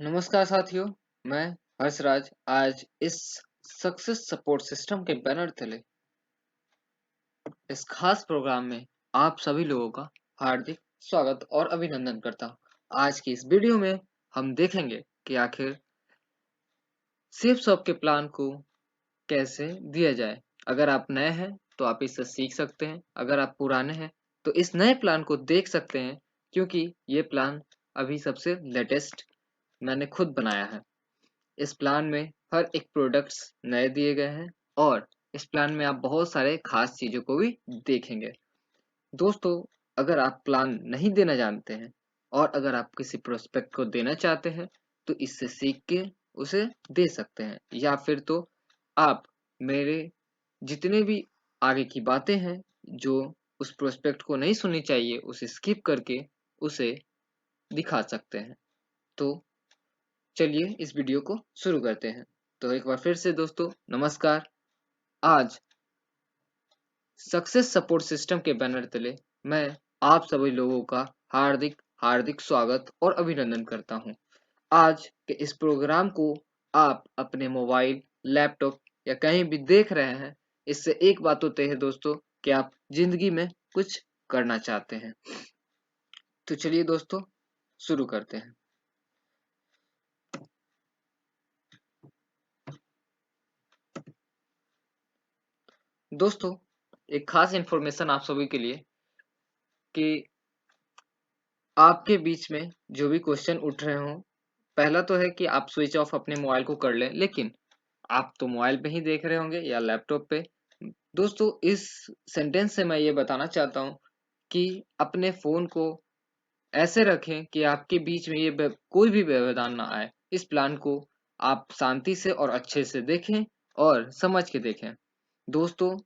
नमस्कार साथियों, मैं हर्षराज आज इस सक्सेस सपोर्ट सिस्टम के बैनर तले इस खास प्रोग्राम में आप सभी लोगों का हार्दिक स्वागत और अभिनंदन करता हूं। आज की इस वीडियो में हम देखेंगे कि आखिर सेफ शॉप के प्लान को कैसे दिया जाए। अगर आप नए हैं तो आप इससे सीख सकते हैं, अगर आप पुराने हैं तो इस नए प्लान को देख सकते हैं, क्योंकि ये प्लान अभी सबसे लेटेस्ट मैंने खुद बनाया है। इस प्लान में हर एक प्रोडक्ट्स नए दिए गए हैं और इस प्लान में आप बहुत सारे खास चीजों को भी देखेंगे। दोस्तों, अगर आप प्लान नहीं देना जानते हैं और अगर आप किसी प्रोस्पेक्ट को देना चाहते हैं तो इससे सीख के उसे दे सकते हैं, या फिर तो आप मेरे जितने भी आगे की बातें हैं जो उस प्रोस्पेक्ट को नहीं सुननी चाहिए उसे स्किप करके उसे दिखा सकते हैं। तो चलिए इस वीडियो को शुरू करते हैं। तो एक बार फिर से दोस्तों नमस्कार। आज सक्सेस सपोर्ट सिस्टम के बैनर तले मैं आप सभी लोगों का हार्दिक हार्दिक स्वागत और अभिनंदन करता हूं। आज के इस प्रोग्राम को आप अपने मोबाइल, लैपटॉप या कहीं भी देख रहे हैं, इससे एक बात तो तय है दोस्तों कि आप जिंदगी में कुछ करना चाहते हैं। तो चलिए दोस्तों शुरू करते हैं। दोस्तों, एक खास इंफॉर्मेशन आप सभी के लिए कि आपके बीच में जो भी क्वेश्चन उठ रहे हों, पहला तो है कि आप स्विच ऑफ अपने मोबाइल को कर लें, लेकिन आप तो मोबाइल पे ही देख रहे होंगे या लैपटॉप पे। दोस्तों, इस सेंटेंस से मैं ये बताना चाहता हूँ कि अपने फ़ोन को ऐसे रखें कि आपके बीच में ये कोई भी व्यवधान ना आए। इस प्लान को आप शांति से और अच्छे से देखें और समझ के देखें। दोस्तों,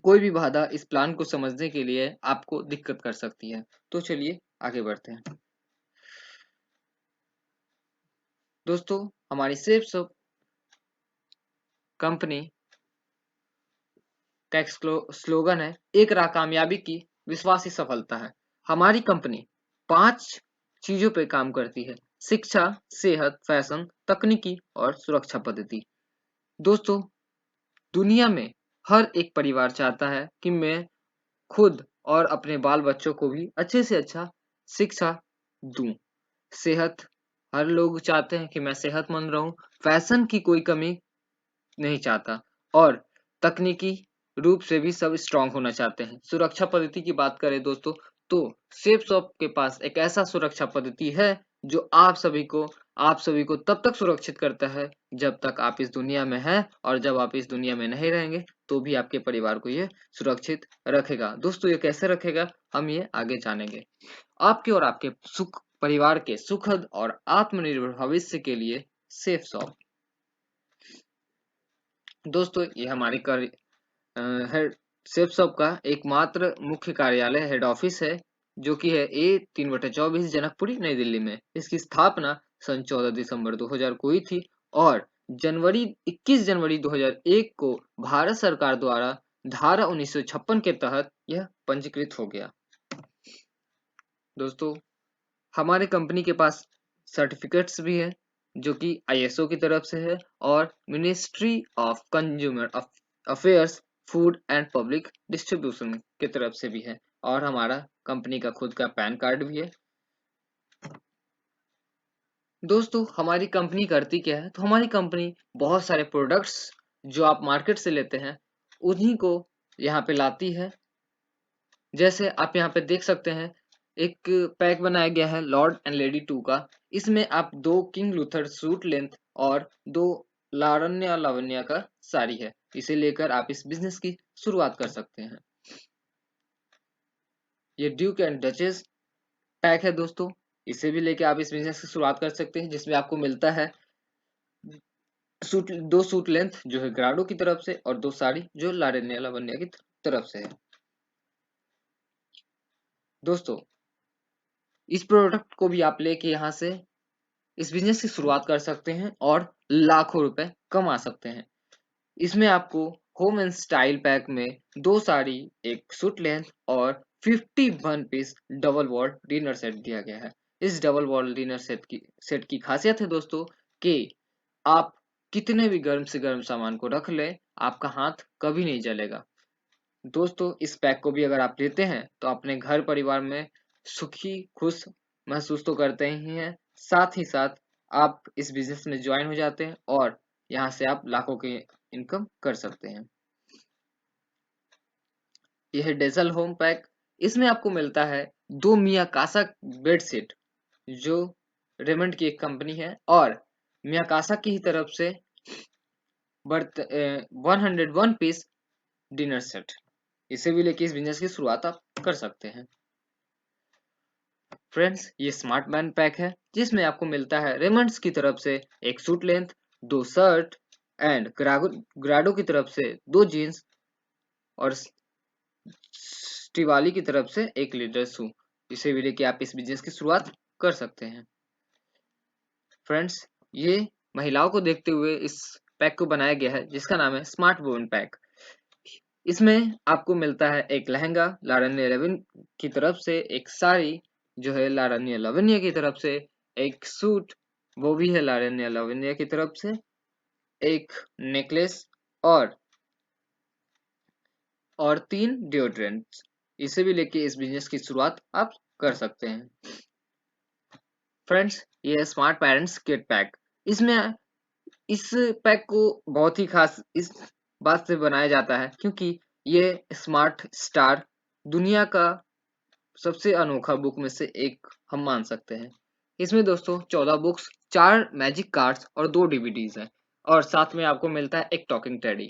कोई भी बाधा इस प्लान को समझने के लिए आपको दिक्कत कर सकती है। तो चलिए आगे बढ़ते हैं। दोस्तों, हमारी सेफ शॉप कंपनी का एक स्लोगन है, एक राह कामयाबी की विश्वास ही सफलता है। हमारी कंपनी 5 चीजों पे काम करती है: शिक्षा, सेहत, फैशन, तकनीकी और सुरक्षा पद्धति। दोस्तों, दुनिया में हर एक परिवार चाहता है कि मैं खुद और अपने बाल बच्चों को भी अच्छे से अच्छा शिक्षा दूं। सेहत, हर लोग चाहते हैं कि मैं सेहतमंद रहूं। फैशन की कोई कमी नहीं चाहता और तकनीकी रूप से भी सब स्ट्रांग होना चाहते हैं। सुरक्षा पद्धति की बात करें दोस्तों, तो सेफ शॉप के पास एक ऐसा सुरक्षा पद्धति है जो आप सभी को तब तक सुरक्षित करता है जब तक आप इस दुनिया में हैं, और जब आप इस दुनिया में नहीं रहेंगे तो भी आपके परिवार को ये सुरक्षित रखेगा। दोस्तों, ये कैसे रखेगा हम ये आगे जानेंगे। आपके और आपके सुख परिवार के सुखद और आत्मनिर्भर भविष्य के लिए सेफ शॉप। दोस्तों, ये हमारे हेड सेफ शॉप का एकमात्र मुख्य कार्यालय हेड ऑफिस है, जो कि है A3/24 जनकपुरी, नई दिल्ली में। इसकी स्थापना सन 14 दिसंबर 2000 को हुई थी और 21 जनवरी 2001 को भारत सरकार द्वारा धारा 1956 के तहत यह पंजीकृत हो गया। दोस्तों, हमारे कंपनी के पास सर्टिफिकेट्स भी है जो कि ISO की तरफ से है और ministry of consumer affairs, food and public distribution की तरफ से भी है, और हमारा कंपनी का खुद का पैन कार्ड भी है। दोस्तों, हमारी कंपनी करती क्या है, तो हमारी कंपनी बहुत सारे प्रोडक्ट्स जो आप मार्केट से लेते हैं उन्हीं को यहाँ पे लाती है। जैसे आप यहाँ पे देख सकते हैं, एक पैक बनाया गया है लॉर्ड एंड लेडी 2 का। इसमें आप 2 किंग लूथर सूट लेंथ और 2 लावण्य लावण्य का साड़ी है। इसे लेकर आप इस बिजनेस की शुरुआत कर सकते हैं। ये ड्यूक एंड डचेस पैक है दोस्तों, इसे भी लेके आप इस बिजनेस की शुरुआत कर सकते हैं, जिसमें आपको मिलता है 2 सूट लेंथ जो है ग्राडो की तरफ से और 2 साड़ी जो लावण्य लावण्य की तरफ से है। दोस्तों, इस प्रोडक्ट को भी आप लेके यहाँ से इस बिजनेस की शुरुआत कर सकते हैं और लाखों रुपए कमा सकते हैं। इसमें आपको होम एंड स्टाइल पैक में 2 साड़ी, 1 सूट लेंथ और 51 पीस डबल वॉर्ड डिनर सेट दिया गया है। इस डबल वॉल डिनर सेट की खासियत है दोस्तों कि आप कितने भी गर्म से गर्म सामान को रख ले, आपका हाथ कभी नहीं जलेगा। दोस्तों इस पैक को भी अगर आप लेते हैं तो अपने घर परिवार में सुखी खुश महसूस तो करते ही हैं, साथ ही साथ आप इस बिजनेस में ज्वाइन हो जाते हैं और यहाँ से आप लाखों की इनकम कर सकते हैं। यह है डेजल होम पैक। इसमें आपको मिलता है 2 मियाकासा बेडशीट जो रेमंड की एक कंपनी है, और मियाकासा की ही तरफ से 101 पीस डिनर सेट। इसे भी लेके इस बिजनेस की शुरुआत आप कर सकते हैं। फ्रेंड्स ये स्मार्ट मैन पैक है जिसमें आपको मिलता है रेमंड्स की तरफ से एक सूट लेंथ, 2 शर्ट एंड ग्राडो की तरफ से 2 जीन्स और स्टिवाली की तरफ से एक लीडर शू। इसे भी लेके आप इस बिजनेस की शुरुआत कर सकते हैं। फ्रेंड्स ये महिलाओं को देखते हुए इस पैक को बनाया गया है जिसका नाम है स्मार्ट वुमेन पैक। इसमें आपको मिलता है एक लहंगा लावण्य लवण्य की तरफ से, एक साड़ी जो है लावण्य लवण्य की तरफ से, एक सूट वो भी है लावण्य लवण्य की तरफ से, एक नेकलेस और 3 डिओड्रेंट्स। इसे भी लेके इस बिजनेस की शुरुआत आप कर सकते हैं। फ्रेंड्स ये स्मार्ट पेरेंट्स किट पैक। इसमें इस पैक को बहुत ही खास इस बात से बनाया जाता है क्योंकि ये स्मार्ट स्टार दुनिया का सबसे अनोखा बुक में से एक हम मान सकते हैं। इसमें दोस्तों 14 बुक्स, 4 मैजिक कार्ड्स और 2 डीवीडीज हैं, और साथ में आपको मिलता है एक टॉकिंग टेडी।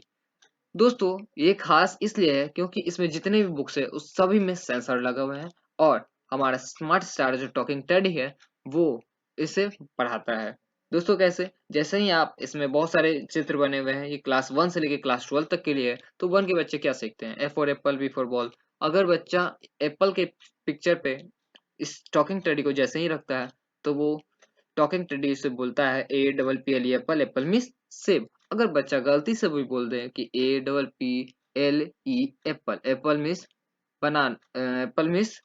दोस्तों ये खास इसलिए है क्योंकि इसमें जितने भी बुक्स है उस सभी में सेंसर लगा हुआ है, और हमारा स्मार्ट स्टार जो टॉकिंग टेडी है वो इसे पढ़ाता है। दोस्तों कैसे, जैसे ही आप इसमें बहुत सारे चित्र बने हुए हैं, ये क्लास 1 से लेकर क्लास 12 तक के लिए है, तो 1 के बच्चे क्या सीखते हैं, A for apple, B for ball. अगर बच्चा एप्पल के पिक्चर पे इस टॉकिंग टेडी को जैसे ही रखता है तो वो टॉकिंग टेडी से बोलता है ए double P L apple, apple means सेब। अगर बच्चा गलती से भी बोल दे कि ए double P L E Apple, apple means बनान, एप्पल मीन्स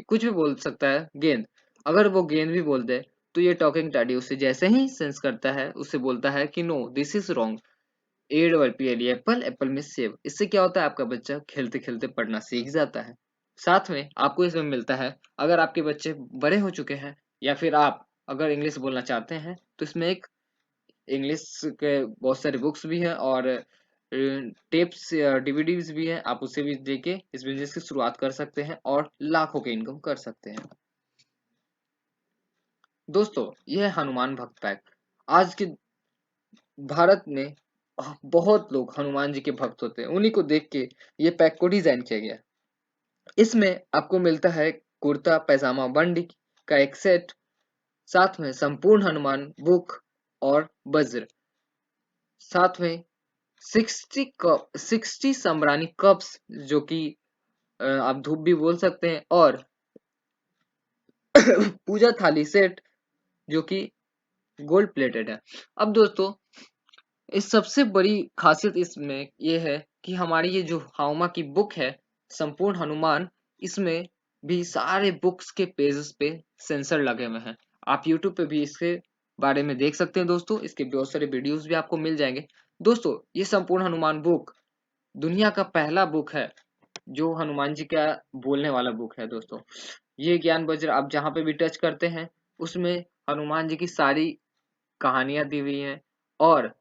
कुछ भी बोल सकता है, गेंद। अगर वो गेंद भी बोल दे तो ये टॉकिंग टैडी उसे जैसे ही सेंस करता है उससे बोलता है कि no this is wrong, A double P L apple, apple means सेब। इससे क्या होता है, आपका बच्चा खेलते खेलते पढ़ना सीख जाता है। साथ में आपको इसमें मिलता है, अगर आपके बच्चे बड़े हो चुके हैं या फिर आप अगर इंग्लिश बोलना चाहते हैं तो इसमें एक इंग्लिश के बहुत सारे बुक्स भी हैं और टेप्स डीवीडीज भी हैं, आप उसे भी देके इस बिजनेस की शुरुआत कर सकते हैं और लाखों की इनकम कर सकते हैं। दोस्तों यह है हनुमान भक्त पैक। आज के भारत में बहुत लोग हनुमान जी के भक्त होते हैं, उन्हीं को देख के ये पैक को डिजाइन किया गया। इसमें आपको मिलता है कुर्ता पैजामा बंडी का एक सेट, साथ में संपूर्ण हनुमान बुक और वज्र, साथ में 60 सम्रानी कप्स जो कि आप धूप भी बोल सकते हैं, और पूजा थाली सेट जो कि गोल्ड प्लेटेड है। अब दोस्तों इस सबसे बड़ी खासियत इसमें ये है कि हमारी ये जो हाउमा की बुक है संपूर्ण हनुमान, इसमें भी सारे बुक्स के पेजेस पे सेंसर लगे हुए हैं। आप यूट्यूब पे भी इसके बारे में देख सकते हैं दोस्तों, इसके बहुत सारे वीडियोस भी आपको मिल जाएंगे। दोस्तों ये संपूर्ण हनुमान बुक दुनिया का पहला बुक है जो हनुमान जी का बोलने वाला बुक है। दोस्तों ये ज्ञान वज्र आप जहाँ पे भी टच करते हैं उसमें हनुमान जी की सारी कहानियां दी हुई हैं, और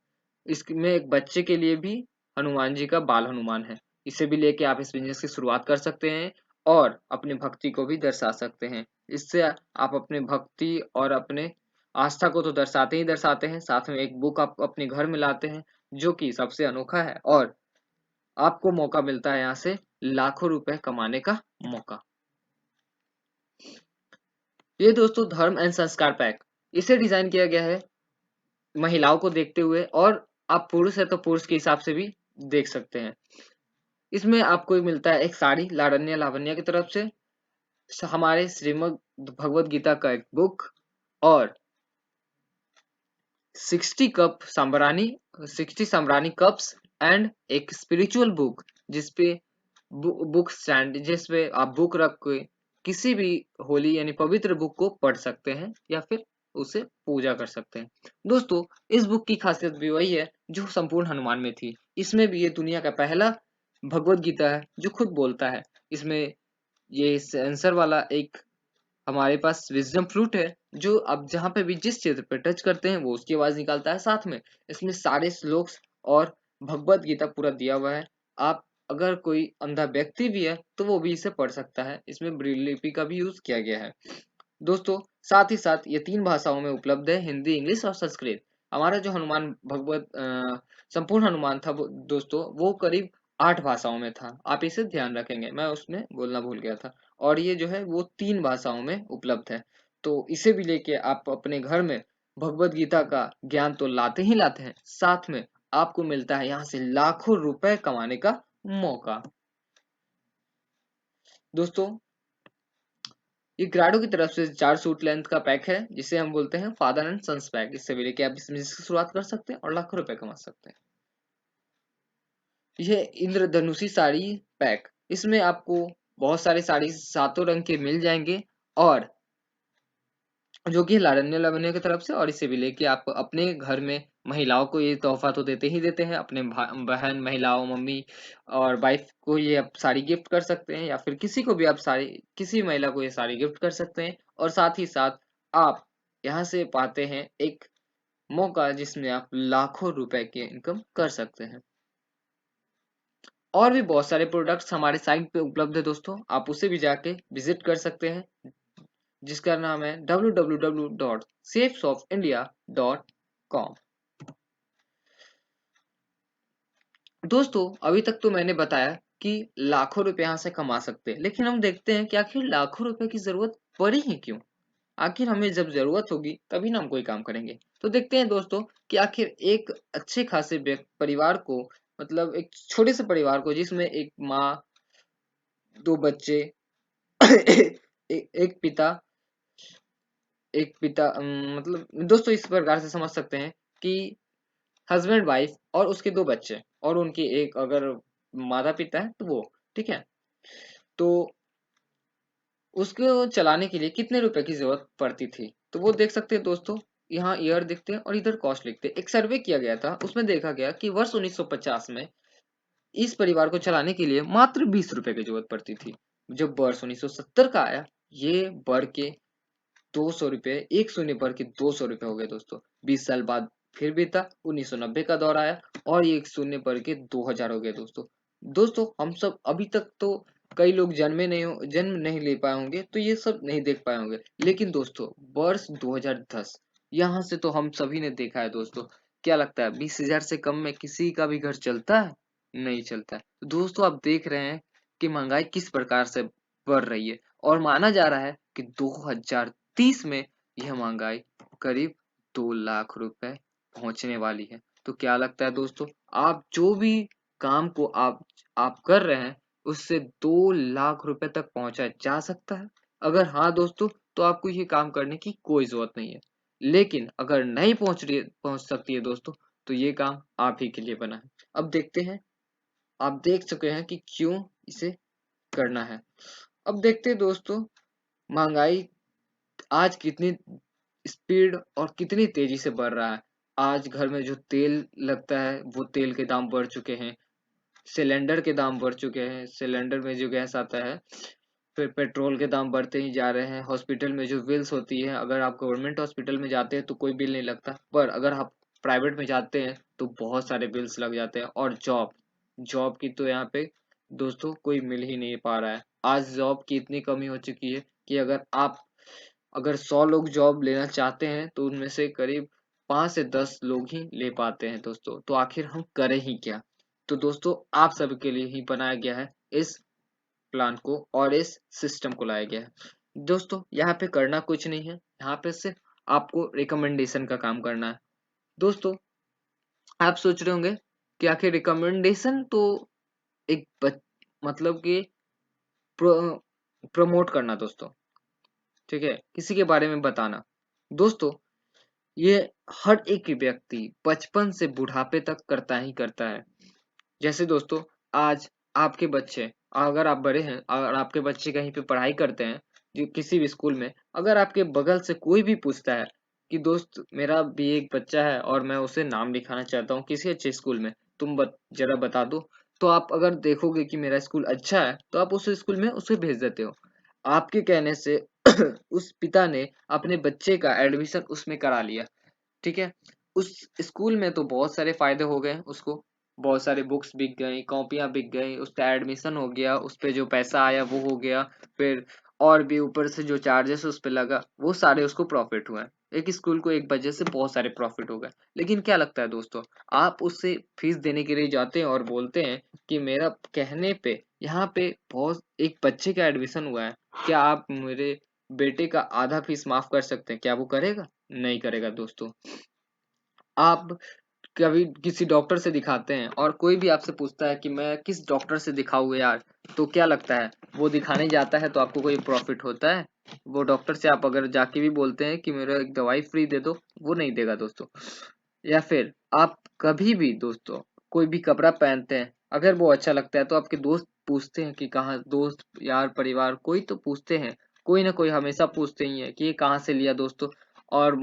इसमें एक बच्चे के लिए भी हनुमान जी का बाल हनुमान है। इसे भी लेके आप इस बिजनेस की शुरुआत कर सकते हैं और अपनी भक्ति को भी दर्शा सकते हैं। इससे आप अपने भक्ति और अपने आस्था को तो दर्शाते ही दर्शाते हैं, साथ में एक बुक आप अपने घर में लाते हैं जो कि सबसे अनोखा है, और आपको मौका मिलता है यहाँ से लाखों रुपए कमाने का मौका। ये दोस्तों धर्म एंड संस्कार पैक, इसे डिजाइन किया गया है महिलाओं को देखते हुए, और आप पुरुष है तो पुरुष के हिसाब से भी देख सकते हैं। इसमें आपको मिलता है एक साड़ी लावण्य लावण्य की तरफ से, हमारे श्रीमद् भगवत गीता का एक बुक, और 60 कप सांबरानी 60 सांबरानी कप्स एंड एक स्पिरिचुअल बुक जिसपे बुक स्टैंड जिसपे आप बुक रख के किसी भी होली यानी पवित्र बुक को पढ़ सकते हैं या फिर उसे पूजा कर सकते हैं। दोस्तों, इस बुक की खासियत भी वही है जो संपूर्ण हनुमान में थी। इसमें भी ये दुनिया का पहला भगवत गीता है जो खुद बोलता है। इसमें ये सेंसर वाला एक हमारे पास विजडम फ्रूट है जो अब जहाँ पे भी जिस क्षेत्र पे टच करते हैं वो उसकी आवाज निकालता है। साथ में इसमें सारे श्लोक और भगवत गीता पूरा दिया हुआ है। आप अगर कोई अंधा व्यक्ति भी है तो वो भी इसे पढ़ सकता है। इसमें ब्रेल लिपि का भी यूज किया गया है। दोस्तों, साथ ही साथ ये 3 भाषाओं में उपलब्ध है, हिंदी, इंग्लिश और संस्कृत। हमारा जो हनुमान भगवत संपूर्ण हनुमान था वो दोस्तों वो करीब 8 भाषाओं में था। आप इसे ध्यान रखेंगे, मैं उसमें बोलना भूल गया था। और ये जो है वो 3 भाषाओं में उपलब्ध है। तो इसे भी लेके आप अपने घर में भगवत गीता का ज्ञान तो लाते ही लाते हैं, साथ में आपको मिलता है यहाँ से लाखों रुपए कमाने का मौका। दोस्तों, ये ग्राडो की तरफ से 4 सूट लेंथ का पैक है जिसे हम बोलते हैं फादर एंड सन्स पैक। इससे भी लेके आप इस बिजनेस की शुरुआत कर सकते हैं और लाखों रुपए कमा सकते हैं। यह इंद्रधनुषी साड़ी पैक, इसमें आपको बहुत सारे साड़ी सातों रंग के मिल जाएंगे और जो कि लाडन्य लावण्य की तरफ से। और इसे भी लेके आप अपने घर में महिलाओं को ये तोहफा तो देते ही देते हैं, अपने बहन, महिलाओं, मम्मी और वाइफ को ये आप साड़ी गिफ्ट कर सकते हैं या फिर किसी को भी आप साड़ी, किसी महिला को ये साड़ी गिफ्ट कर सकते हैं। और साथ ही साथ आप यहाँ से पाते हैं एक मौका जिसमें आप लाखों रुपए की इनकम कर सकते हैं। और भी बहुत सारे प्रोडक्ट्स हमारे साइट पे उपलब्ध है दोस्तों, आप उसे भी जाके विजिट कर सकते हैं जिसका नाम है www.safesoftindia.com। दोस्तों, अभी तक तो मैंने बताया कि लाखों रुपए यहाँ से कमा सकते हैं, लेकिन हम देखते हैं कि आखिर लाखों रुपए की जरूरत पड़ी ही क्यों। आखिर हमें जब जरूरत होगी तभी ना हम कोई काम करेंगे। तो देखते हैं दोस्तों कि आखिर एक अच्छे खासे परिवार को, मतलब एक छोटे से परिवार को जिसमें एक माँ, 2 बच्चे एक पिता, मतलब दोस्तों इस प्रकार से समझ सकते हैं कि हस्बैंड वाइफ और उसके 2 बच्चे और उनकी एक अगर माता पिता है तो वो, ठीक है। तो उसको चलाने के लिए कितने रुपए की जरूरत पड़ती थी तो वो देख सकते हैं दोस्तों। यहाँ ईयर दिखते हैं और इधर कॉस्ट लिखते हैं। एक सर्वे किया गया था, उसमें देखा गया कि वर्ष 1950 में इस परिवार को चलाने के लिए मात्र 20 रुपए की जरूरत पड़ती थी। जब वर्ष 1970 का आया, ये बढ़ के 200 रुपए, एक शून्य बढ़ के 200 रुपए हो गए दोस्तों। 20 साल बाद फिर बीता, 1990 का दौर आया और ये एक शून्य बढ़ के 2000 हो गए दोस्तों। दोस्तों, हम सब अभी तक तो कई लोग जन्म नहीं ले पाए होंगे तो ये सब नहीं देख पाए होंगे, लेकिन दोस्तों वर्ष 2010 यहाँ से तो हम सभी ने देखा है दोस्तों। क्या लगता है 20,000 से कम में किसी का भी घर चलता है? नहीं चलता है। तो दोस्तों, आप देख रहे हैं कि महंगाई किस प्रकार से बढ़ रही है और माना जा रहा है कि 2030 में यह महंगाई करीब 2 लाख रुपए पहुंचने वाली है। तो क्या लगता है दोस्तों, आप जो भी काम को आप कर रहे हैं उससे 2 लाख रुपए तक पहुंचा जा सकता है? अगर हाँ दोस्तों, तो आपको ये काम करने की कोई जरूरत नहीं है। लेकिन अगर नहीं पहुंच सकती है दोस्तों, तो ये काम आप ही के लिए बना है। अब देखते हैं, आप देख चुके हैं कि क्यों इसे करना है। अब देखते हैं दोस्तों, महंगाई आज कितनी स्पीड और कितनी तेजी से बढ़ रहा है। आज घर में जो तेल लगता है वो तेल के दाम बढ़ चुके हैं, सिलेंडर के दाम बढ़ चुके हैं, सिलेंडर में जो गैस आता है, फिर पेट्रोल के दाम बढ़ते ही जा रहे हैं। हॉस्पिटल में जो बिल्स होती है, अगर आप गवर्नमेंट हॉस्पिटल में जाते हैं तो कोई बिल नहीं लगता, पर अगर आप प्राइवेट में जाते हैं तो बहुत सारे बिल्स लग जाते हैं। और जॉब जॉब की तो यहाँ पे दोस्तों कोई मिल ही नहीं पा रहा है। आज जॉब की इतनी कमी हो चुकी है कि अगर 100 लोग जॉब लेना चाहते हैं तो उनमें से करीब 5 से 10 लोग ही ले पाते हैं दोस्तों। तो आखिर हम करें ही क्या? तो दोस्तों, आप सबके लिए ही बनाया गया है इस प्लान को और इस सिस्टम को लाया गया है। दोस्तों, यहाँ पे करना कुछ नहीं है, यहाँ पे सिर्फ आपको रिकमेंडेशन का काम करना है। दोस्तों, आप सोच रहे होंगे कि आखिर रिकमेंडेशन तो एक मतलब कि प्रमोट करना दोस्तों, ठीक है, किसी के बारे में बताना। दोस्तों, ये हर एक व्यक्ति बचपन से बुढ़ापे तक करता ही करता है। जैसे दोस्तों, आज आपके बच्चे, अगर आप बड़े हैं और आपके बच्चे कहीं पे पढ़ाई करते हैं जो किसी भी स्कूल में अगर आपके बगल से कोई भी पूछता है कि दोस्त मेरा भी एक बच्चा है और मैं उसे नाम लिखाना चाहता हूँ किसी अच्छे स्कूल में, तुम जरा बता दो। तो आप अगर देखोगे कि मेरा स्कूल अच्छा है तो आप उस स्कूल में उसे भेज देते हो। आपके कहने से उस पिता ने अपने बच्चे का एडमिशन उसमें करा लिया। ठीक है। उस स्कूल में तो बहुत सारे फायदे हो गए उसको, बहुत सारे बुक्स बिक गई, कॉपियां बिक गई, उसका एडमिशन हो गया, उस पे जो पैसा आया वो हो गया, फिर और भी ऊपर से जो चार्जेस उस पे लगा वो सारे उसको प्रॉफिट हुए। एक स्कूल को एक वजह से बहुत सारे प्रॉफिट हो गए। लेकिन क्या लगता है दोस्तों, आप उससे फीस देने के लिए जाते हैं और बोलते हैं कि मेरा कहने पे यहाँ पे बहुत एक बच्चे का एडमिशन हुआ है, क्या आप मेरे बेटे का आधा फीस माफ कर सकते हैं? क्या वो करेगा? नहीं करेगा दोस्तों। आप कभी किसी डॉक्टर से दिखाते हैं और कोई भी आपसे पूछता है कि मैं किस डॉक्टर से दिखाऊं यार, तो क्या लगता है, वो दिखाने जाता है तो आपको कोई प्रॉफिट होता है? वो डॉक्टर से आप अगर जाके भी बोलते हैं कि मेरा एक दवाई फ्री दे दो, वो नहीं देगा दोस्तों। या फिर आप कभी भी दोस्तों कोई भी कपड़ा पहनते हैं, अगर वो अच्छा लगता है तो आपके दोस्त पूछते हैं कि कहाँ, दोस्त यार परिवार कोई तो पूछते हैं, कोई ना कोई हमेशा पूछते ही है कि ये कहाँ से लिया दोस्तों। और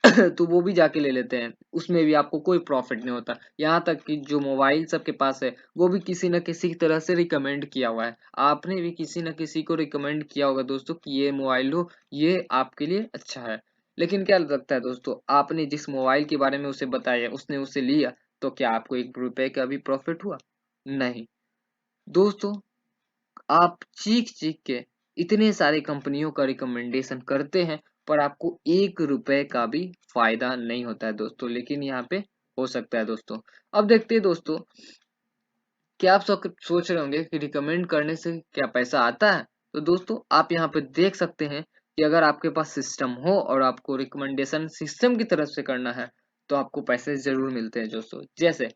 तो वो भी जाके ले लेते हैं, उसमें भी आपको कोई प्रॉफिट नहीं होता। यहाँ तक कि जो मोबाइल सबके पास है वो भी किसी न किसी तरह से रिकमेंड किया हुआ है, आपने भी किसी न किसी को रिकमेंड किया होगा दोस्तों कि ये मोबाइल लो, ये आपके लिए अच्छा है। लेकिन क्या लगता है दोस्तों, आपने जिस मोबाइल के बारे में उसे बताया उसने उसे लिया, तो क्या आपको 1 रुपए का भी प्रॉफिट हुआ? नहीं दोस्तों। आप चीख चीख के इतने सारे कंपनियों का रिकमेंडेशन करते हैं पर आपको 1 रुपए का भी फायदा नहीं होता है दोस्तों, लेकिन यहाँ पे हो सकता है दोस्तों। अब देखते हैं दोस्तों, क्या आप सोच रहे होंगे कि रिकमेंड करने से क्या पैसा आता है? तो दोस्तों आप यहाँ पे देख सकते हैं कि अगर आपके पास सिस्टम हो और आपको रिकमेंडेशन सिस्टम की तरफ से करना है तो आपको पैसे जरूर मिलते हैं दोस्तों। जैसे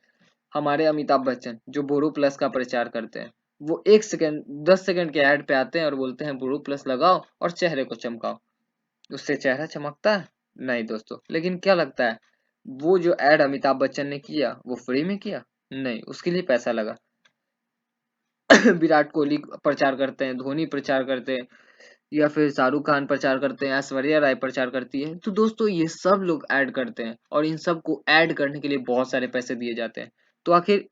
हमारे अमिताभ बच्चन जो बोरो प्लस का प्रचार करते हैं, वो 1 सेकंड 10 सेकंड के ऐड पे आते हैं और बोलते हैं बोरो प्लस लगाओ और चेहरे को चमकाओ। उससे चेहरा चमकता है? नहीं दोस्तों। लेकिन क्या लगता है, वो जो ऐड अमिताभ बच्चन ने किया वो फ्री में किया? नहीं, उसके लिए पैसा लगा। विराट कोहली प्रचार करते हैं, धोनी प्रचार करते हैं, या फिर शाहरुख खान प्रचार करते हैं, ऐश्वर्या राय प्रचार करती है, तो दोस्तों ये सब लोग ऐड करते हैं और इन सब को ऐड करने के लिए बहुत सारे पैसे दिए जाते हैं। तो आखिर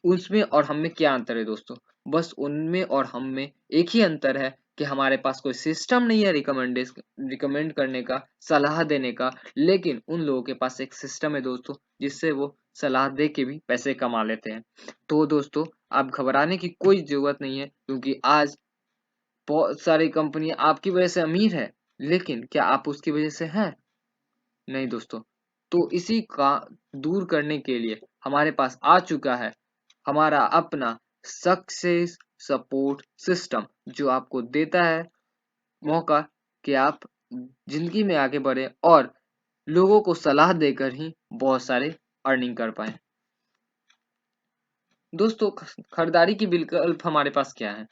उसमें और हम में क्या अंतर है दोस्तों? बस उनमें और हम में एक ही अंतर है कि हमारे पास कोई सिस्टम नहीं है रिकमेंड करने का, सलाह देने का, लेकिन उन लोगों के पास एक सिस्टम है दोस्तों जिससे वो सलाह दे के भी पैसे कमा लेते हैं। तो दोस्तों आप घबराने की कोई जरूरत नहीं है, क्योंकि आज बहुत सारी कंपनियां आपकी वजह से अमीर है, लेकिन क्या आप उसकी वजह से हैं? नहीं दोस्तों। तो इसी का दूर करने के लिए हमारे पास आ चुका है हमारा अपना सक्सेस सपोर्ट सिस्टम, जो आपको देता है मौका कि आप जिंदगी में आगे बढ़े और लोगों को सलाह देकर ही बहुत सारे अर्निंग कर पाए। दोस्तों खरीदारी की विकल्प हमारे पास क्या है?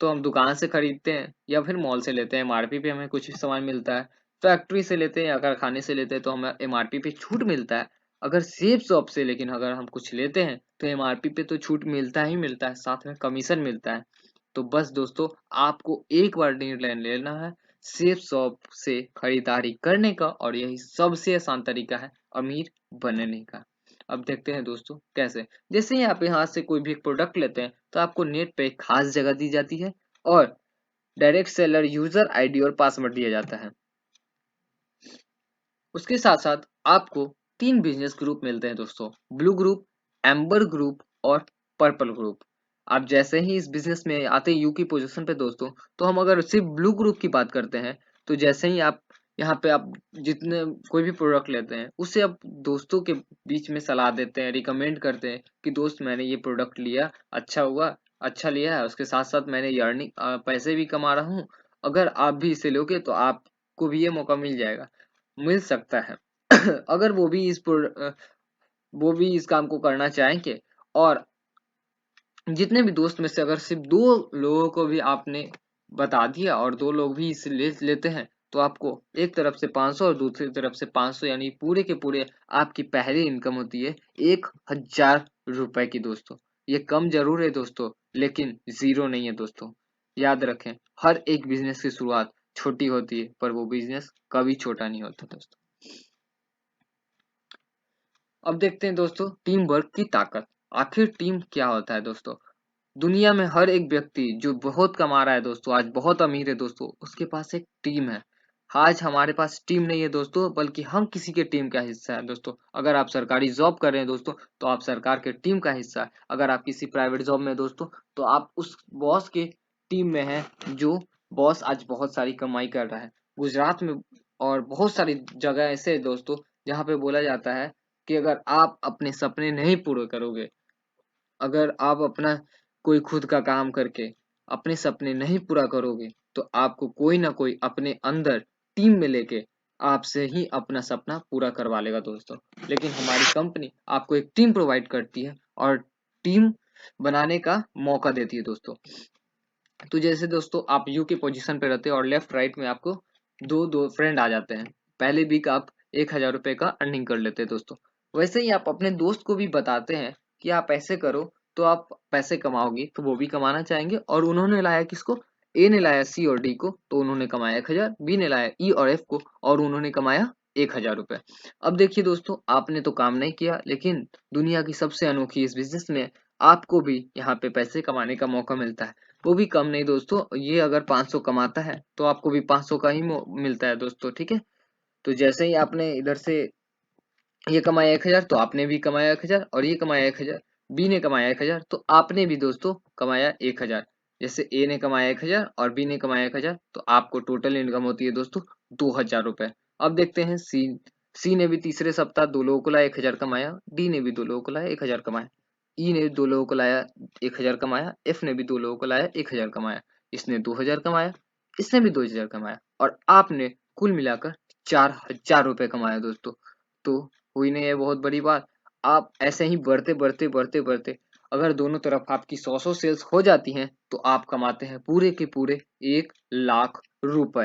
तो हम दुकान से खरीदते हैं या फिर मॉल से लेते हैं, एमआरपी पे हमें कुछ सामान मिलता है। फैक्ट्री से लेते हैं या कारखाने से लेते हैं तो हमें एमआरपी पे छूट मिलता है। अगर सेफ शॉप से लेकिन अगर हम कुछ लेते हैं तो एमआरपी पे तो छूट मिलता ही मिलता है, साथ में कमीशन मिलता है। तो बस दोस्तों आपको एक बार निर्णय लेना है सेफ शॉप से खरीदारी करने का, और यही सबसे आसान तरीका है अमीर बनने का। अब देखते हैं दोस्तों कैसे। जैसे ही आप यहाँ से कोई भी एक प्रोडक्ट लेते हैं तो आपको नेट पे एक खास जगह दी जाती है और डायरेक्ट सेलर यूजर आईडी और पासवर्ड दिया जाता है। उसके साथ साथ आपको 3 बिजनेस ग्रुप मिलते हैं दोस्तों, ब्लू ग्रुप, एम्बर ग्रुप और पर्पल ग्रुप। आप जैसे ही इस बिजनेस में आते हैं यू की पोजीशन पे दोस्तों, तो हम अगर सिर्फ ब्लू ग्रुप की बात करते हैं तो जैसे ही आप यहाँ पे आप जितने कोई भी प्रोडक्ट लेते हैं उसे आप दोस्तों के बीच में सलाह देते हैं, रिकमेंड करते हैं कि दोस्त मैंने ये प्रोडक्ट लिया, अच्छा हुआ, अच्छा लिया है, उसके साथ साथ मैंने अर्निंग पैसे भी कमा रहा हूँ, अगर आप भी इसे लोगे तो आपको भी ये मौका मिल जाएगा, मिल सकता है। अगर वो भी इस काम को करना चाहेंगे और जितने भी दोस्त में से अगर सिर्फ 2 लोगों को भी आपने बता दिया और 2 लोग भी इसे लेते हैं तो आपको एक तरफ से 500 और दूसरी तरफ से 500, यानी पूरे के पूरे आपकी पहली इनकम होती है 1,000 रुपए की दोस्तों। ये कम जरूर है दोस्तों, लेकिन जीरो नहीं है दोस्तों। याद रखें, हर एक बिजनेस की शुरुआत छोटी होती है, पर वो बिजनेस कभी छोटा नहीं होता दोस्तों। अब देखते हैं दोस्तों टीम वर्क की ताकत। आखिर टीम क्या होता है दोस्तों? दुनिया में हर एक व्यक्ति जो बहुत कमा रहा है दोस्तों, आज बहुत अमीर है दोस्तों, उसके पास एक टीम है। आज हमारे पास टीम नहीं है दोस्तों, बल्कि हम किसी के टीम का हिस्सा है दोस्तों। अगर आप सरकारी जॉब कर रहे हैं दोस्तों, तो आप सरकार के टीम का हिस्सा है। अगर आप किसी प्राइवेट जॉब में हैं दोस्तों, तो आप उस बॉस के टीम में हैं, जो बॉस आज बहुत सारी कमाई कर रहा है। गुजरात में और बहुत सारी जगह ऐसे है दोस्तों, जहाँ पे बोला जाता है कि अगर आप अपने सपने नहीं पूरे करोगे, अगर आप अपना कोई खुद का काम करके अपने सपने नहीं पूरा करोगे, तो आपको कोई ना कोई अपने अंदर टीम में लेके आपसे ही अपना सपना पूरा करवा लेगा दोस्तों। लेकिन हमारी कंपनी आपको एक टीम प्रोवाइड करती है और टीम बनाने का मौका देती है दोस्तों। तो जैसे दोस्तों आप यू के पोजीशन पे रहते हैं और लेफ्ट राइट में आपको दो दो फ्रेंड आ जाते हैं। पहले वीक आप 1,000 रुपए का अर्निंग कर लेते हैं दोस्तों। वैसे ही आप अपने दोस्त को भी बताते हैं कि आप ऐसे करो तो आप पैसे कमाओगे, तो वो भी कमाना चाहेंगे। और उन्होंने लाया किसको? ए ने लाया सी और डी को, तो उन्होंने कमाया 1,000। बी ने लाया ई और एफ को, और उन्होंने कमाया 1,000 रुपए। अब देखिए दोस्तों, आपने तो काम नहीं किया, लेकिन दुनिया की सबसे अनोखी इस बिजनेस में आपको भी यहाँ पे पैसे कमाने का मौका मिलता है। वो भी कम नहीं दोस्तों, ये अगर 500 कमाता है तो आपको भी 500 का ही मिलता है दोस्तों, ठीक है। तो जैसे ही आपने इधर से ये कमाया 1,000, तो आपने भी कमाया 1,000, और ये कमाया 1,000, बी ने कमाया 1,000, तो आपने भी दोस्तों कमाया 1,000। जैसे ए ने कमाया 1,000 और बी ने कमाया 1,000, तो आपको टोटल इनकम होती है दोस्तों 2,000 रुपए। अब देखते हैं सी। सी ने भी तीसरे सप्ताह दो लोगों को लाया, 1,000 कमाया। डी ने भी दो लोगों को लाया, 1,000 कमाया। ई ने दो लोगों को लाया, 1,000 कमाया। एफ ने भी दो लोगों को लाया, 1,000 कमाया। इसने 2,000 कमाया, इसने भी 2,000 कमाया, और आपने कुल मिलाकर 4,000 रुपए कमाया दोस्तों। तो हुई नहीं है बहुत बड़ी बात? आप ऐसे ही बढ़ते बढ़ते बढ़ते बढ़ते, अगर दोनों तरफ आपकी 100 सेल्स हो जाती हैं, तो आप कमाते हैं पूरे के पूरे 1,00,000 रुपए।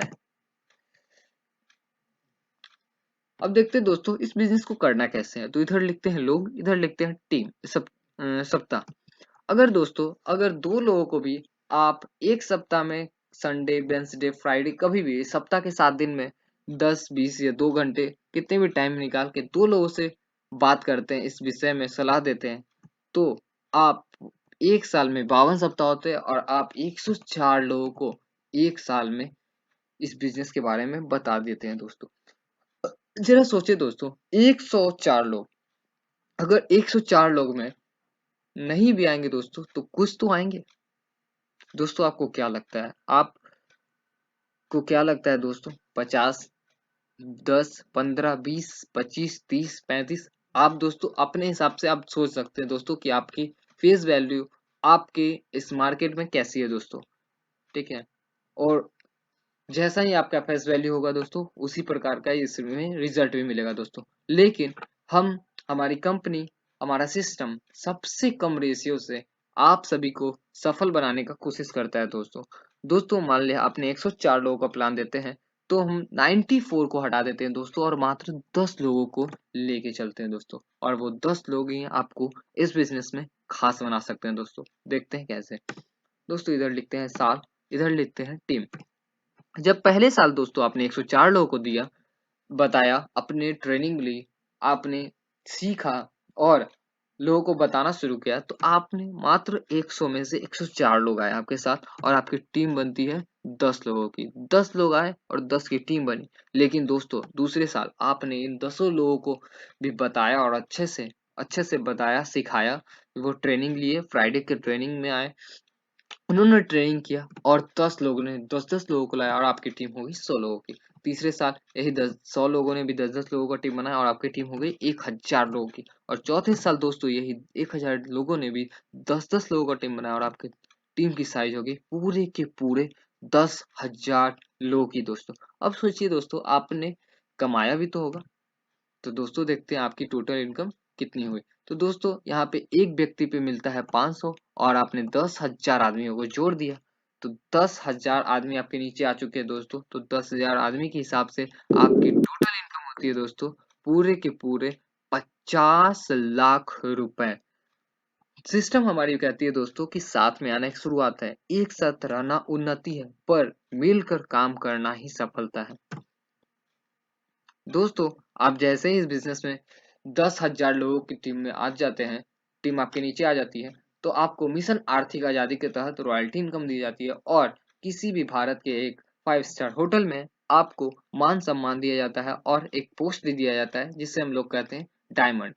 अब देखते हैं दोस्तों इस बिजनेस को करना कैसे है। तो इधर लिखते हैं लोग, इधर लिखते हैं टीम, सप्ताह। अगर दोस्तों, अगर दो लोगों को भी आप एक सप्ताह में, संडे, वेंसडे, फ्राइडे, कभी भी सप्ताह के 7 दिन में 10, 20 या 2 घंटे, कितने भी टाइम निकाल के दो लोगों से बात करते हैं, इस विषय में सलाह देते हैं, तो आप एक साल में 52 सप्ताह होते हैं, और आप 104 लोगों को एक साल में इस बिजनेस के बारे में बता देते हैं दोस्तों। जरा सोचिए दोस्तों, 104 लोग, अगर 104 लोग में नहीं भी आएंगे दोस्तों, तो कुछ तो आएंगे। दोस्तों आपको क्या लगता है? आपको क्या लगता है दोस्तों? 50, 10, 15, 20, 25, 30, 35? आप दोस्तों अपने हिसाब से आप सोच सकते हैं दोस्तों कि आपकी फेस वैल्यू आपके इस मार्केट में कैसी है दोस्तों, ठीक है। और जैसा ही आपका फेस वैल्यू होगा दोस्तों, उसी प्रकार का इसमें रिजल्ट भी मिलेगा दोस्तों। लेकिन हम, हमारी कंपनी, हमारा सिस्टम सबसे कम रेशियो से आप सभी को सफल बनाने का कोशिश करता है दोस्तों। दोस्तों मान लिया आपने 104 लोगों का प्लान देते हैं, तो हम 94 को हटा देते हैं दोस्तों, और मात्र 10 लोगों को लेके चलते हैं दोस्तों। और वो 10 लोग ही आपको इस बिजनेस में खास बना सकते हैं दोस्तों। देखते हैं कैसे। दोस्तों इधर लिखते हैं साल, इधर लिखते हैं टीम। जब पहले साल दोस्तों आपने 104 लोगों को दिया, बताया, अपने ट्रेनिंग ली, आपने सीखा और लोगों को बताना शुरू किया, तो आपने मात्र 100 में से 104 लोग आए आपके साथ, और आपकी टीम बनती है 10 लोगों की। 10 लोग आए और 10 की टीम बनी। लेकिन दोस्तों दूसरे साल आपने इन 10 लोगों को भी बताया, और अच्छे से बताया, सिखाया। वो ट्रेनिंग लिए, फ्राइडे के ट्रेनिंग में आए, उन्होंने ट्रेनिंग किया, और 10 लोगों ने 10-10 लोगों को लाया, और आपकी टीम हो गई 100 लोगों की। तीसरे साल यही 100 लोगों ने भी 10-10 लोगों का टीम बनाया, और आपकी टीम हो गई 1,000 लोगों की। और चौथे साल दोस्तों यही 1,000 लोगों ने भी 10-10 लोगों का टीम बनाया, और आपकी टीम की साइज होगी पूरे के पूरे 10,000 लोगों की दोस्तों। अब सोचिए दोस्तों, आपने कमाया भी तो होगा। तो दोस्तों देखते हैं आपकी टोटल इनकम कितनी हुई। तो दोस्तों यहाँ पे एक व्यक्ति पे मिलता है 500, और आपने 10,000 आदमियों को जोड़ दिया, तो 10,000 आदमी आपके नीचे आ चुके हैं दोस्तों। तो 10,000 आदमी के हिसाब से आपकी टोटल इनकम होती है दोस्तों पूरे के पूरे 50 लाख रुपए। सिस्टम हमारी कहती है दोस्तों कि साथ में आना एक शुरुआत है, एक साथ रहना उन्नति है, पर मिलकर काम करना ही सफलता है। दोस्तों, आप जैसे ही इस बिजनेस में 10,000 लोगों की टीम में आ जाते हैं, टीम आपके नीचे आ जाती है, तो आपको मिशन आर्थिक आजादी के तहत रॉयल्टी इनकम दी जाती है और किसी भी भारत के एक 5 स्टार होटल में आपको मान सम्मान दिया जाता है और एक पोस्ट भी दिया जाता है जिसे हम लोग कहते हैं डायमंड,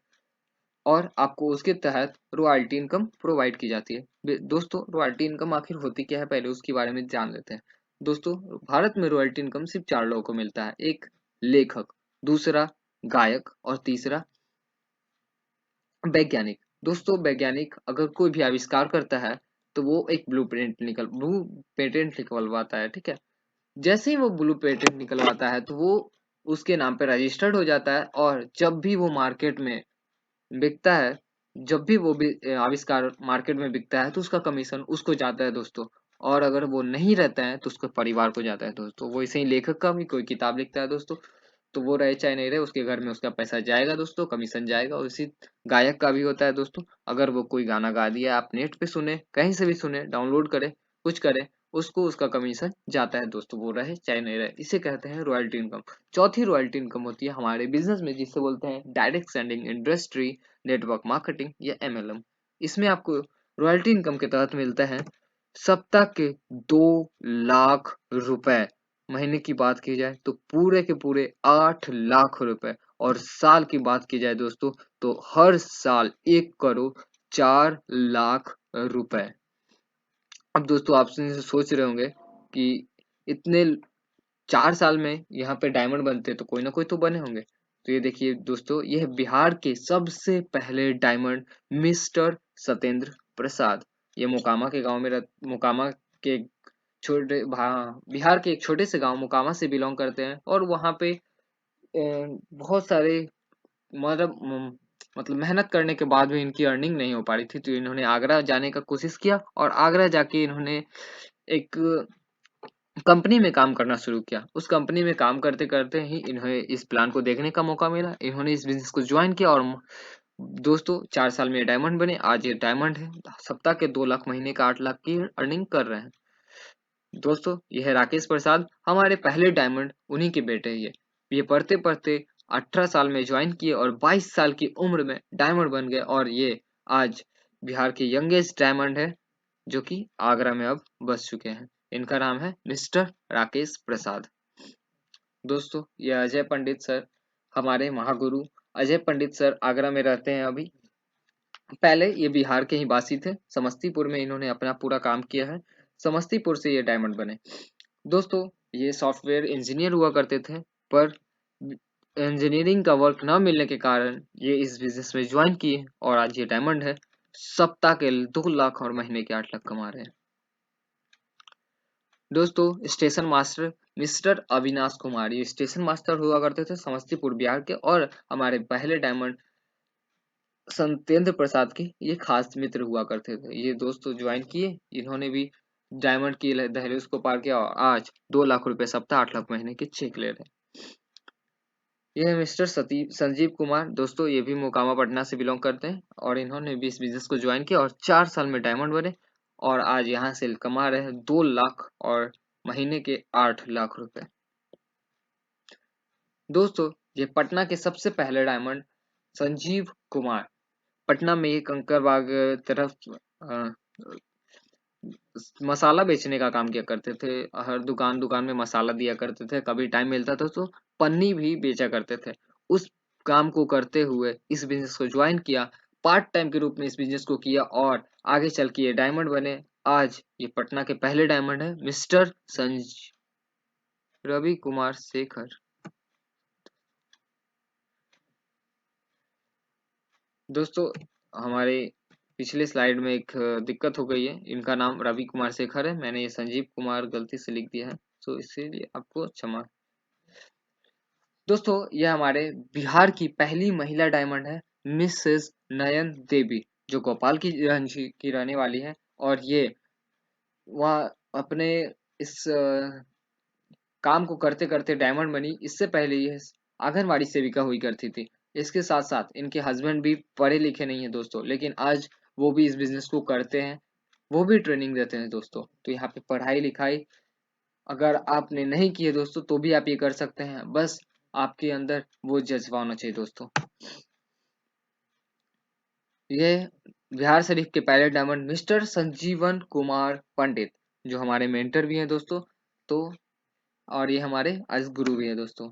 और आपको उसके तहत रॉयल्टी इनकम प्रोवाइड की जाती है। दोस्तों, रॉयल्टी इनकम आखिर होती क्या है, पहले उसके बारे में जान लेते हैं। दोस्तों, भारत में रॉयल्टी इनकम सिर्फ 4 लोगों को मिलता है, एक लेखक, दूसरा गायक और तीसरा वैज्ञानिक। दोस्तों, वैज्ञानिक अगर कोई भी आविष्कार करता है तो वो एक ब्लू पेटेंट निकलवाता है, ठीक है। जैसे ही वो ब्लू पेटेंट निकलवाता है तो वो उसके नाम पे रजिस्टर्ड हो जाता है, और जब भी वो मार्केट में बिकता है, जब भी वो भी आविष्कार मार्केट में बिकता है तो उसका कमीशन उसको जाता है दोस्तों। और अगर वो नहीं रहता है तो उसके परिवार को जाता है दोस्तों। वो ऐसे ही लेखक का भी कोई किताब लिखता है दोस्तों, तो वो रहे चाहे नहीं रहे उसके घर में उसका पैसा जाएगा दोस्तों, कमीशन जाएगा। और इसी गायक का भी होता है दोस्तों, अगर वो कोई गाना गा दिया, आप नेट पे सुने, कहीं से भी सुने, डाउनलोड करे, कुछ करे, उसको उसका कमीशन जाता है दोस्तों, वो रहे चाहे नहीं रहे। इसे कहते हैं रॉयल्टी इनकम। चौथी रॉयल्टी इनकम होती है हमारे बिजनेस में, जिसे बोलते हैं direct sending industry network marketing या एमएलएम। इसमें आपको रॉयल्टी इनकम के तहत मिलता है सप्ताह के 2 लाख रुपए। महीने की बात की जाए तो पूरे के पूरे 8 लाख रुपए, और साल की बात की जाए दोस्तों तो हर साल 1 करोड़ 4 लाख रुपए। अब दोस्तों, आप सोच रहे होंगे कि इतने 4 साल में यहाँ पे डायमंड बनते तो कोई ना कोई तो बने होंगे। तो ये देखिए दोस्तों, यह बिहार के सबसे पहले डायमंड मिस्टर सत्येंद्र प्रसाद, ये मोकामा के गांव में मोकामा के बिहार के एक छोटे से गांव मोकामा से बिलोंग करते हैं। और वहाँ पे बहुत सारे मतलब मेहनत करने के बाद भी इनकी अर्निंग नहीं हो पा रही थी, तो इन्होंने आगरा जाने का कोशिश किया, और आगरा जाके इन्होंने एक कंपनी में काम करना शुरू किया। उस कंपनी में काम करते करते ही इन्हें इस प्लान को देखने का मौका मिला, इन्होंने इस बिजनेस को ज्वाइन किया, और दोस्तों 4 साल में ये डायमंड बने। आज ये डायमंड है, सप्ताह के 2 लाख, महीने का 8 लाख की अर्निंग कर रहे हैं। दोस्तों, यह है राकेश प्रसाद, हमारे पहले डायमंड उन्हीं के बेटे हैं। ये पढ़ते पढ़ते 18 साल में ज्वाइन किए और 22 साल की उम्र में डायमंड बन गए, और ये आज बिहार के यंगेस्ट डायमंड है जो कि आगरा में अब बस चुके हैं। इनका नाम है मिस्टर राकेश प्रसाद। दोस्तों, ये अजय पंडित सर, हमारे महागुरु अजय पंडित सर आगरा में रहते हैं अभी। पहले ये बिहार के ही वासी थे, समस्तीपुर में इन्होंने अपना पूरा काम किया है, समस्तीपुर से ये डायमंड बने। दोस्तों, ये सॉफ्टवेयर इंजीनियर हुआ करते थे, पर इंजीनियरिंग का वर्क न मिलने के कारण ये इस बिजनेस में ज्वाइन किए, और आज ये डायमंड है, सप्ताह के 2 लाख और महीने के 8 लाख कमा रहे हैं। दोस्तों, station master mister Avinash Kumar, ये स्टेशन मास्टर हुआ करते थे समस्तीपुर बिहार के, और हमारे पहले डायमंड सत्येंद्र प्रसाद के ये खास मित्र हुआ करते थे। ये दोस्तों ज्वाइन किए, इन्होंने भी डायमंड की दहलीज को पार किया, और आज 2 लाख रुपए सप्ताह, 8 लाख महीने के चेक ले रहे हैं। ये है मिस्टर संजीव कुमार, दोस्तों ये भी मोकामा पटना से बिलोंग करते हैं, और इन्होंने भी इस बिजनेस को ज्वाइन किया और 4 साल में डायमंड बने, और आज यहाँ से कमा रहे हैं 2 लाख और महीने के 8 लाख रुपए। दोस्तों, ये पटना के सबसे पहले डायमंड संजीव कुमार, पटना में ये कंकड़बाग तरफ अ, मसाला बेचने का काम किया करते थे। हर दुकान दुकान में मसाला दिया करते थे, कभी टाइम मिलता था तो पन्नी भी बेचा करते थे। उस काम को करते हुए इस बिजनेस को ज्वाइन किया, पार्ट टाइम के रूप में इस बिजनेस को किया, और आगे चल के ये डायमंड बने। आज ये पटना के पहले डायमंड है मिस्टर संज रवि कुमार शेखर। दोस्तों, हमारे पिछले स्लाइड में एक दिक्कत हो गई है, इनका नाम रवि कुमार शेखर है, मैंने ये संजीव कुमार गलती से लिख दिया है, तो इसीलिए आपको क्षमा। दोस्तों, यह हमारे बिहार की पहली महिला डायमंड है मिसेस नयन देवी, जो गोपाल की रंजी की रहने वाली है, और ये वह अपने इस काम को करते करते डायमंड बनी। इससे पहले ये आंगनवाड़ी सेविका हुई करती थी। इसके साथ साथ इनके हस्बैंड भी पढ़े लिखे नहीं है दोस्तों, लेकिन आज वो भी इस बिजनेस को करते हैं, वो भी ट्रेनिंग देते हैं दोस्तों। तो यहाँ पे पढ़ाई लिखाई अगर आपने नहीं की है दोस्तों तो भी आप ये कर सकते हैं, बस आपके अंदर वो जज्बा होना चाहिए दोस्तों। ये बिहार शरीफ के पायलट डायमंड मिस्टर संजीवन कुमार पंडित जो हमारे मेंटर भी हैं दोस्तों, तो और ये हमारे आज गुरु भी है दोस्तों।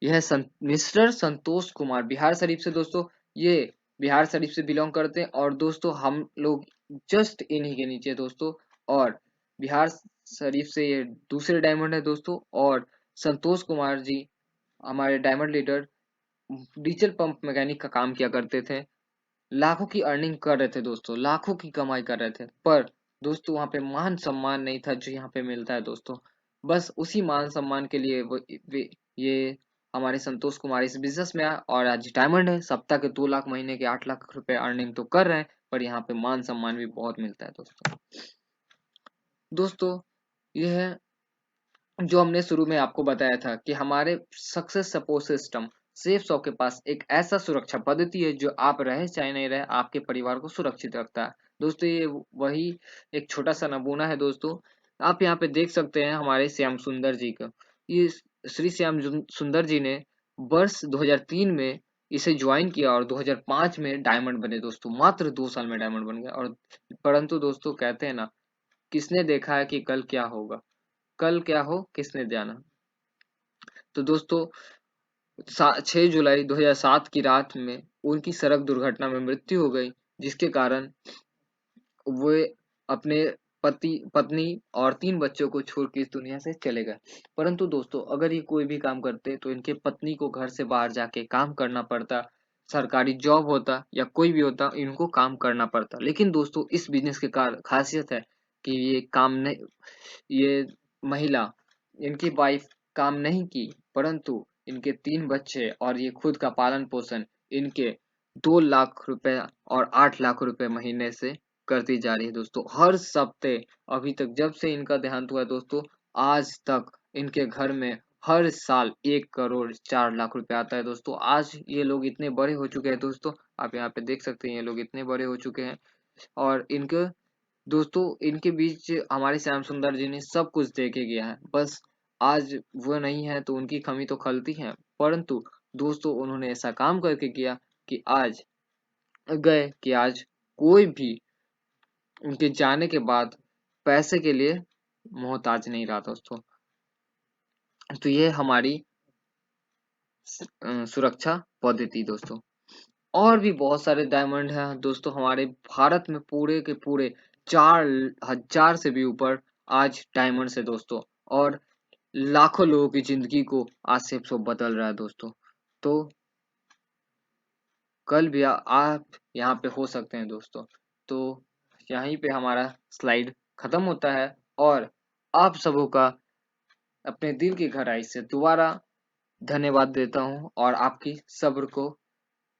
यह मिस्टर संतोष कुमार बिहार शरीफ से दोस्तों, ये बिहार शरीफ से बिलोंग करते हैं और दोस्तों हम लोग जस्ट इन्हीं के नीचे दोस्तों। और बिहार शरीफ से ये दूसरे डायमंड है दोस्तों। और संतोष कुमार जी हमारे diamond leader diesel pump mechanic का काम किया करते थे, लाखों की अर्निंग कर रहे थे दोस्तों, लाखों की कमाई कर रहे थे। पर दोस्तों वहां पे मान सम्मान नहीं था जो यहाँ पे मिलता है दोस्तों। बस उसी मान सम्मान के लिए ये हमारे संतोष कुमार इस बिजनेस में आए और आज डायमंड है। सप्ताह के 2 लाख, महीने के 8 लाख रुपए अर्निंग तो कर रहे हैं, पर यहाँ पे मान सम्मान भी बहुत मिलता है दोस्तों। दोस्तों यह है जो हमने शुरू में आपको बताया था कि हमारे सक्सेस सपोर्ट सिस्टम सेफ 100 के पास एक ऐसा सुरक्षा पद्धति है जो आप रहे चाहे नहीं रहे आपके परिवार को सुरक्षित रखता है दोस्तों। ये वही एक छोटा सा नमूना है दोस्तों। आप यहाँ पे देख सकते हैं हमारे श्याम सुंदर जी का। ये श्री श्याम सुंदर जी ने वर्ष 2003 में इसे ज्वाइन किया और 2005 में डायमंड बने दोस्तों। मात्र 2 साल में डायमंड बन गया। और परंतु दोस्तों कहते हैं ना, किसने देखा है कि कल क्या होगा, कल क्या हो किसने जाना। तो दोस्तों 6 जुलाई 2007 की रात में उनकी सड़क दुर्घटना में मृत्यु हो गई, जिसके कारण वे अपने पति पत्नी और 3 बच्चों को छोड़ के इस दुनिया से चले गए। परंतु दोस्तों अगर ये कोई भी काम करते तो इनके पत्नी को घर से बाहर जाके काम करना पड़ता, सरकारी जॉब होता या कोई भी होता, इनको काम करना पड़ता। लेकिन दोस्तों इस बिजनेस के खासियत है कि ये काम नहीं, ये महिला इनकी वाइफ काम नहीं की, परंतु इनके 3 बच्चे और ये खुद का पालन पोषण इनके 2 लाख रुपए और 8 लाख रुपए महीने से करती जा रही है दोस्तों। हर हफ्ते अभी तक जब से इनका देहांत हुआ है दोस्तों, आज तक इनके घर में हर साल 1 करोड़ 4 लाख रुपए आता है दोस्तों। आज ये लोग इतने बड़े हो चुके हैं दोस्तों, आप यहाँ पे देख सकते हैं ये लोग इतने बड़े हो चुके हैं। और इनके दोस्तों इनके बीच हमारे श्याम सुंदर जी ने सब कुछ देके गया है। बस आज वो नहीं है तो उनकी कमी तो खलती है, परंतु दोस्तों उन्होंने ऐसा काम करके किया कि आज आज कोई भी उनके जाने के बाद पैसे के लिए मोहताज नहीं रहा दोस्तों। तो ये हमारी सुरक्षा पद्धति दोस्तों। और भी बहुत सारे डायमंड हैं दोस्तों हमारे भारत में, पूरे के पूरे 4,000 से भी ऊपर आज डायमंड है दोस्तों। और लाखों लोगों की जिंदगी को आज से सब बदल रहा है दोस्तों। तो कल भी आप यहाँ पे हो सकते हैं दोस्तों। तो यहीं पे हमारा स्लाइड खत्म होता है और आप सबों का अपने दिल की गहराई से दोबारा धन्यवाद देता हूँ और आपकी सब्र को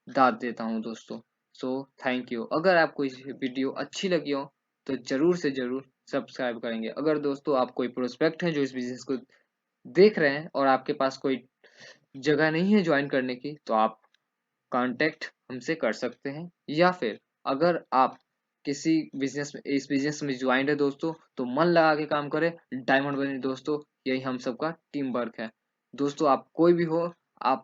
दाद देता हूँ दोस्तों। So thank you. अगर आपको ये वीडियो अच्छी लगी हो तो जरूर से जरूर सब्सक्राइब करेंगे। अगर दोस्तों आप कोई प्रोस्पेक्ट हैं जो इस बिजनेस को देख रहे हैं और आपके पास कोई जगह नहीं है ज्वाइन करने की, तो आप कांटेक्ट हमसे कर सकते हैं। या फिर अगर आप किसी बिजनेस में इस बिजनेस में ज्वाइन है दोस्तों, तो मन लगा के काम करें, डायमंड बने दोस्तों। यही हम सबका टीम वर्क है दोस्तों। आप कोई भी हो, आप